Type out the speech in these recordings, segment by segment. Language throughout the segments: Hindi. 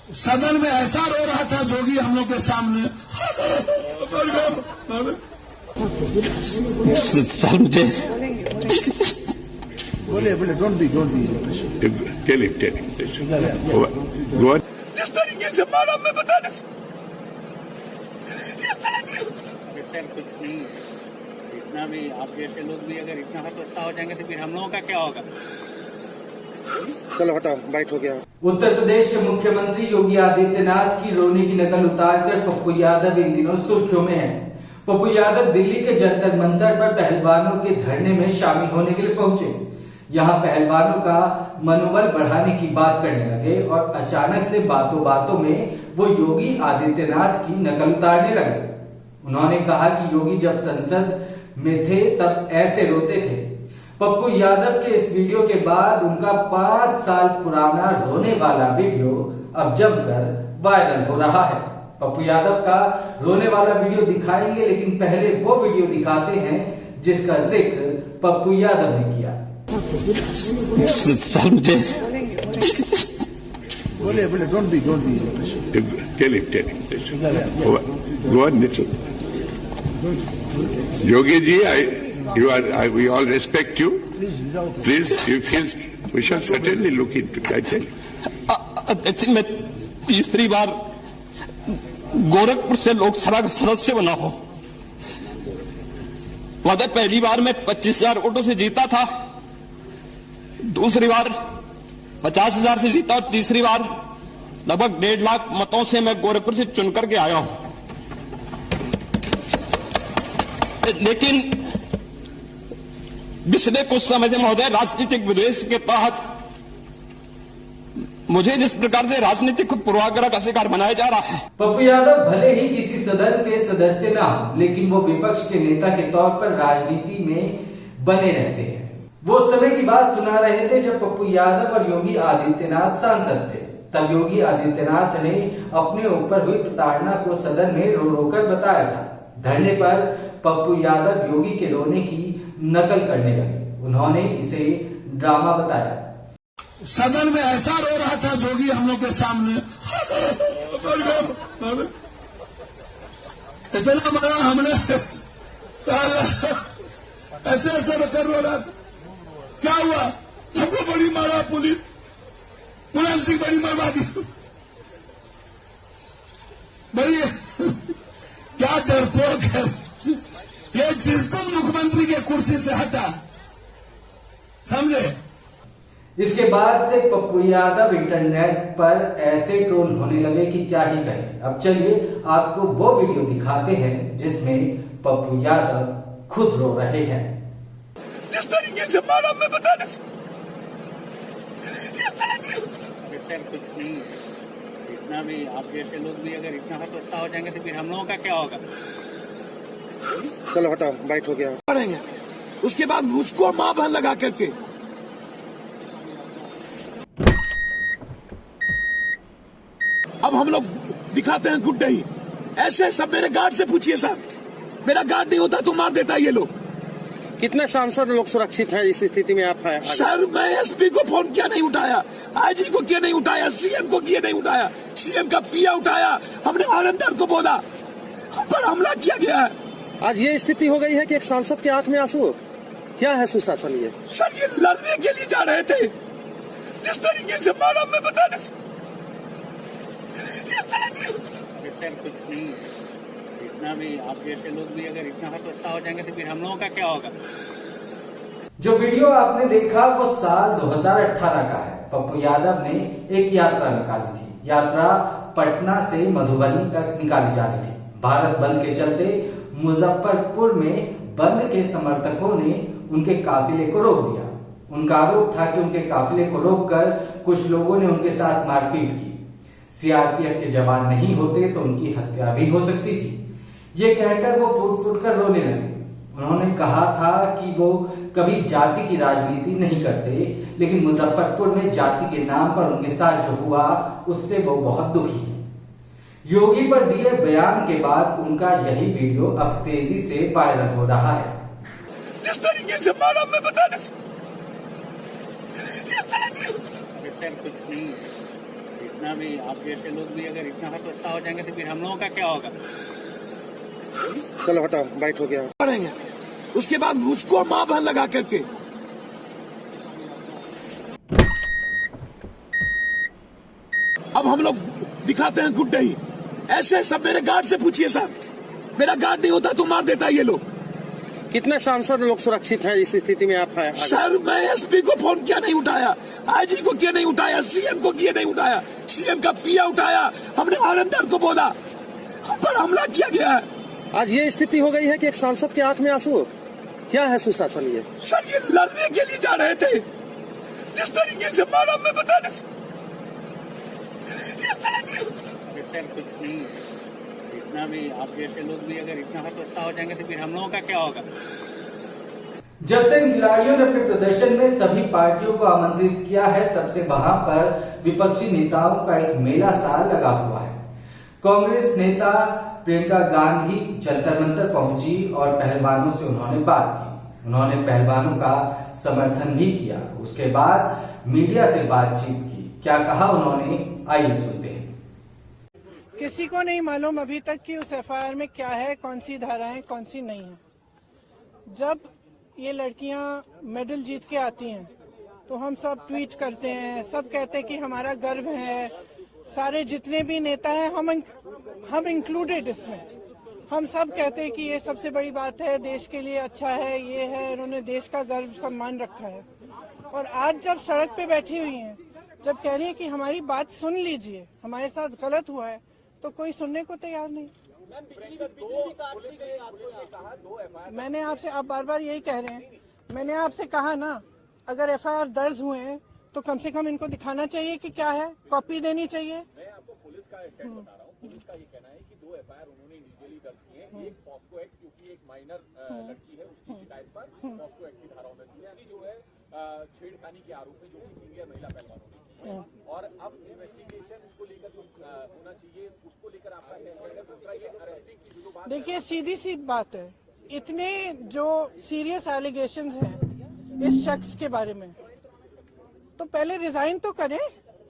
सदन में ऐसा रो रहा था जोगी हम लोग के सामने। सर मुझे बोले don't be tell it go on. इस तरीके से मारा मैं बता नहीं सकता। इस तरह नहीं सर कुछ नहीं, इतना भी आप जैसे लोग भी अगर इतना हतोत्साह हो जाएंगे तो फिर हम लोगों का क्या होगा। चलो हटाओ, बाइट हो गया। उत्तर प्रदेश के मुख्यमंत्री योगी आदित्यनाथ की रोने की नकल उतारकर पप्पू यादव इन दिनों सुर्खियों में है। पप्पू यादव दिल्ली के जंतर मंतर पर पहलवानों के धरने में शामिल होने के लिए पहुंचे। यहां पहलवानों का मनोबल बढ़ाने की बात करने लगे और अचानक से बातों बातों में वो योगी आदित्यनाथ की नकल उतारने लगे। उन्होंने कहा कि योगी जब संसद में थे तब ऐसे रोते थे। पप्पू यादव के इस वीडियो के बाद उनका 5 साल पुराना रोने वाला वीडियो अब जमकर वायरल हो रहा है। पप्पू यादव का रोने वाला वीडियो दिखाएंगे, लेकिन पहले वो वीडियो दिखाते हैं जिसका जिक्र पप्पू यादव ने किया। सर मुझे बोले don't be tell it go on. Yogi ji, we all respect you. Please, you feel we shall certainly look into that. मैं तीसरी बार गोरखपुर से लोकसभा का सदस्य बना हूं। पहली बार मैं 25,000 वोटों से जीता था, दूसरी बार 50,000 से जीता और तीसरी बार लगभग 1.5 लाख मतों से मैं गोरखपुर से चुनकर के आया हूं। लेकिन पिछले कुछ समय से महोदय राजनीतिक विद्वेष के तहत मुझे जिस प्रकार से राजनीतिक पूर्वाग्रह का शिकार बनाया जा रहा है। पप्पू यादव भले ही किसी सदन के सदस्य ना हो, लेकिन वो विपक्ष के नेता के तौर पर राजनीति में बने रहते हैं। वो समय की बात सुना रहे थे जब पप्पू यादव और योगी आदित्यनाथ सांसद थे। तब योगी आदित्यनाथ ने अपने ऊपर हुई प्रताड़ना को सदन में रो रो कर बताया था। धरने पर पप्पू यादव योगी के रोने की नकल करने लगे। उन्होंने इसे ड्रामा बताया। सदन में ऐसा रो रहा था जोगी हम लोग के सामने। इतना बड़ा हमने ऐसे ऐसे बकर रो रहा था। क्या हुआ? हमको बड़ी मारा पुलिस, मुलायम सिंह बड़ी मरवा दी। बड़ी क्या डरपोक है ये सिस्टम। मुख्यमंत्री के कुर्सी से हटा, समझे? इसके बाद से पप्पू यादव इंटरनेट पर ऐसे ट्रोल होने लगे कि क्या ही कहें। अब चलिए आपको वो वीडियो दिखाते हैं जिसमें पप्पू यादव खुद रो रहे हैं। इस तरीके से मारा मैं बता नहीं सकता। इस तरह नहीं सर कुछ नहीं, इतना भी आप जैसे लोग भी अगर इतना हतोत्साह हो जाएंगे तो फिर हम लोगों का क्या होगा। चलो हटाओ, बाइट हो गया। करेंगे उसके बाद मुझको मां बहन लगा करके अब हम लोग दिखाते हैं गुड डे। ऐसे सब मेरे गार्ड से पूछिए सर, मेरा गार्ड नहीं होता तो मार देता ये लोग। कितने सांसद लोग सुरक्षित हैं इस स्थिति में आप हैं? सर मैं एसपी को फोन किया नहीं उठाया, आईजी को किया नहीं उठाया, सीएम को किया नहीं उठाया, सीएम का पिया उठाया, हमने आनंदर को बोला, हम पर हमला किया गया है। आज ये स्थिति हो गई है कि एक सांसद के आंख में आंसू। क्या है सुशासन ये? सर ये लड़ने के लिए जा रहे थे, इस तरीके से मारा मैं बता नहीं सकता। इस तरह नहीं सर कुछ नहीं, इतना भी आप जैसे लोग भी अगर इतना हतोत्साह हो जाएंगे तो फिर हम लोगों का क्या होगा। जो वीडियो आपने देखा वो साल 2018 का है। पप्पू यादव ने एक यात्रा निकाली थी। यात्रा पटना से मधुबनी तक निकाली जानी थी। भारत बंद के चलते मुजफ्फरपुर में बंद के समर्थकों ने उनके काफिले को रोक दिया। उनका आरोप था कि उनके काफिले को रोककर कुछ लोगों ने उनके साथ मारपीट की। सीआरपीएफ के जवान नहीं होते तो उनकी हत्या भी हो सकती थी। ये कहकर वो फूट फूट कर रोने लगे। उन्होंने कहा था कि वो कभी जाति की राजनीति नहीं करते, लेकिन मुजफ्फरपुर में जाति के नाम पर उनके साथ जो हुआ उससे वो बहुत दुखी है। योगी पर दिए बयान के बाद उनका यही वीडियो अब तेजी से वायरल हो रहा है। इस तरीके से मारा मैं बता नहीं सकता। इस तरह नहीं सर कुछ नहीं, इतना भी आप जैसे लोग भी अगर इतना हतोत्साह हो जाएंगे तो फिर हम लोगों का क्या होगा? चलो हटाओ, बाइट हो गया। करेंगे उसके बाद उसको मां बहन लगा करके अब हम लोग दिखाते हैं गुड्डे ही। ऐसे सब मेरे गार्ड से पूछिए सर, मेरा गार्ड नहीं होता तो मार देता ये लोग। कितने सांसद लोग सुरक्षित हैं इस स्थिति में आप हैं? सर मैं एसपी को फोन किया नहीं उठाया, आईजी को किया नहीं उठाया, सीएम को किया नहीं उठाया, सीएम का पिया उठाया, हमने आनंदर को बोला, हम पर हमला किया गया है। आज ये स्थिति हो गई है कि एक सांसद की आंख में आंसू। क्या है सुशासन ये? सर ये लड़ने के लिए जा रहे थे, जिस तरीके से मारा मैं बता नहीं सकता। इस तरह सर कुछ नहीं, इतना भी आप जैसे लोग भी अगर इतना हतोत्साह हो जाएंगे तो फिर हम लोगों का क्या होगा? जब से इन खिलाड़ियों ने अपने प्रदर्शन में सभी पार्टियों को आमंत्रित किया है, तब से वहां पर विपक्षी नेताओं का एक मेला सा लगा हुआ है। कांग्रेस नेता प्रियंका गांधी जंतर मंतर पहुंची और पहलवानों से उन्होंने बात की। उन्होंने पहलवानों का समर्थन भी किया। उसके बाद मीडिया से बातचीत की। क्या कहा उन्होंने, आइए सुनते हैं। किसी को नहीं मालूम अभी तक कि उस एफआईआर में क्या है, कौन सी धाराएं, कौन सी नहीं है। जब ये लड़कियां मेडल जीत के आती हैं तो हम सब ट्वीट करते हैं, सब कहते हैं कि हमारा गर्व है। सारे जितने भी नेता हैं, हम इंक्लूडेड इसमें, हम सब कहते हैं कि ये सबसे बड़ी बात है, देश के लिए अच्छा है, ये है, इन्होंने देश का गर्व सम्मान रखा है। और आज जब सड़क पे बैठी हुई हैं, जब कह रही है कि हमारी बात सुन लीजिए, हमारे साथ गलत हुआ है, तो कोई सुनने को तैयार नहीं। मैंने आपसे, आप बार बार यही कह रहे हैं, मैंने आपसे कहा ना, अगर एफआईआर दर्ज हुए हैं तो कम से कम इनको दिखाना चाहिए कि क्या है, कॉपी देनी चाहिए। मैं आपको पुलिस का स्टैंड बता रहा हूँ। पुलिस का ये कहना है कि 2 एफआईआर उन्होंने इनिशियली दर्ज किए हैं। एक पॉस्को एक्ट, क्योंकि एक माइनर लड़की है, उसकी शिकायत पर पॉस्को एक्ट की धाराओं में दूसरी जो है छेड़खानी के आरोप में, जो कि सीनियर महिला पहलवानों ने की है। और अब इन्वेस्टिगेशन को लेकर जो होना चाहिए, उसको लेकर आपका क्या कहना है? दूसरा ये अरेस्टिंग की जो बात, देखिए सीधी सी बात है, इतने जो सीरियस एलिगेशंस हैं इस शख्स के बारे में, तो पहले रिजाइन तो करें,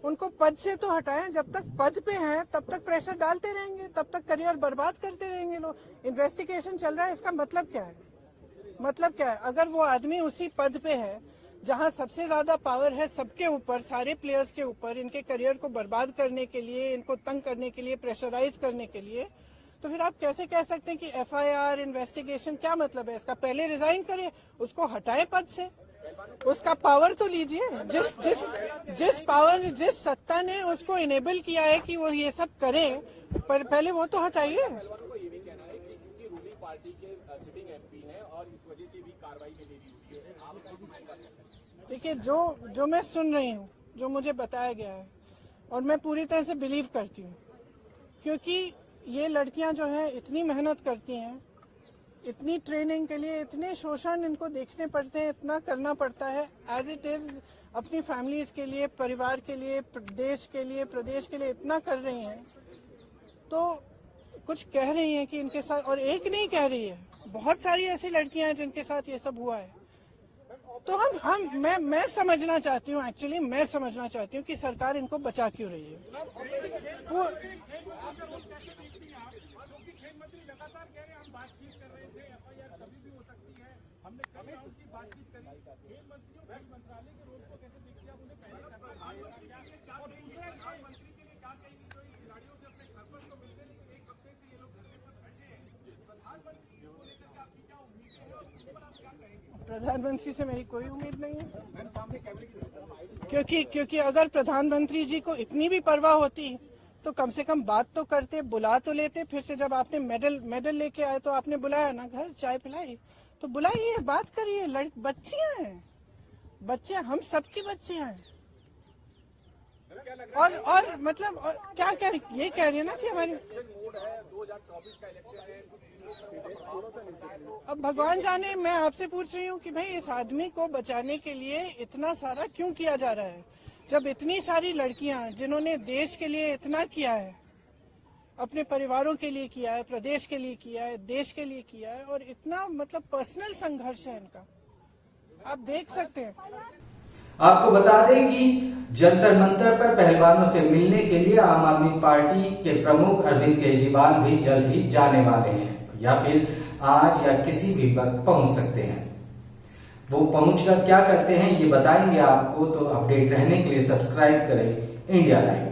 उनको पद से तो हटाएं। जब तक पद पे हैं तब तक प्रेशर डालते रहेंगे, तब तक करियर बर्बाद करते रहेंगे लोग। इन्वेस्टिगेशन चल रहा है, इसका मतलब क्या है? मतलब क्या है? अगर वो आदमी उसी पद पे है जहां सबसे ज्यादा पावर है सबके ऊपर, सारे प्लेयर्स के ऊपर, इनके करियर को बर्बाद करने के लिए, इनको तंग करने के लिए, प्रेशराइज करने के लिए, तो फिर आप कैसे कह सकते हैं कि एफआईआर, इन्वेस्टिगेशन, क्या मतलब है इसका? पहले रिजाइन करिए, उसको हटाए पद से, उसका पावर तो लीजिए। जिस पावर, जिस सत्ता ने उसको इनेबल किया है कि वो ये सब करे, पर पहले वो तो हटाइए। ये भी कहना है कि उनकी रूलिंग पार्टी के सिटिंग एमपी हैं और इस वजह से भी कार्रवाई में देरी हुई है। आप देखिए, जो मैं सुन रही हूँ, जो मुझे बताया गया है, और मैं पूरी तरह से बिलीव करती हूँ, क्योंकि ये लड़कियां जो हैं इतनी मेहनत करती हैं, इतनी ट्रेनिंग के लिए, इतने शोषण इनको देखने पड़ते हैं, इतना करना पड़ता है एज इट इज, अपनी फैमिलीज के लिए, परिवार के लिए, देश के लिए, प्रदेश के लिए इतना कर रही हैं, तो कुछ कह रही हैं कि इनके साथ, और एक नहीं कह रही है, बहुत सारी ऐसी लड़कियां हैं जिनके साथ ये सब हुआ है। तो मैं समझना चाहती हूँ, एक्चुअली मैं समझना चाहती हूँ कि सरकार इनको बचा क्यों रही है। वो प्रधानमंत्री से मेरी कोई उम्मीद नहीं है, क्योंकि अगर प्रधानमंत्री जी को इतनी भी परवाह होती तो कम से कम बात तो करते, बुला तो लेते। फिर से जब आपने मेडल लेके आए तो आपने बुलाया ना, घर चाय पिलाई, तो बुलाइए, बात करिए। बच्चियां हैं, बच्चे हम सबकी बच्चियां हैं। और मतलब और क्या कह रही, ये कह रही है ना कि हमारी, अब भगवान जाने। मैं आपसे पूछ रही हूँ कि भाई इस आदमी को बचाने के लिए इतना सारा क्यों किया जा रहा है, जब इतनी सारी लड़कियां जिन्होंने देश के लिए इतना किया है, अपने परिवारों के लिए किया है, प्रदेश के लिए किया है, देश के लिए किया है, और इतना मतलब पर्सनल संघर्ष है इनका, आप देख सकते हैं। आपको बता दें कि जंतर मंतर पर पहलवानों से मिलने के लिए आम आदमी पार्टी के प्रमुख अरविंद केजरीवाल भी जल्द ही जाने वाले हैं, या फिर आज या किसी भी वक्त पहुंच सकते हैं। वो पहुंचकर क्या करते हैं ये बताएंगे आपको, तो अपडेट रहने के लिए सब्सक्राइब करें इंडिया लाइव।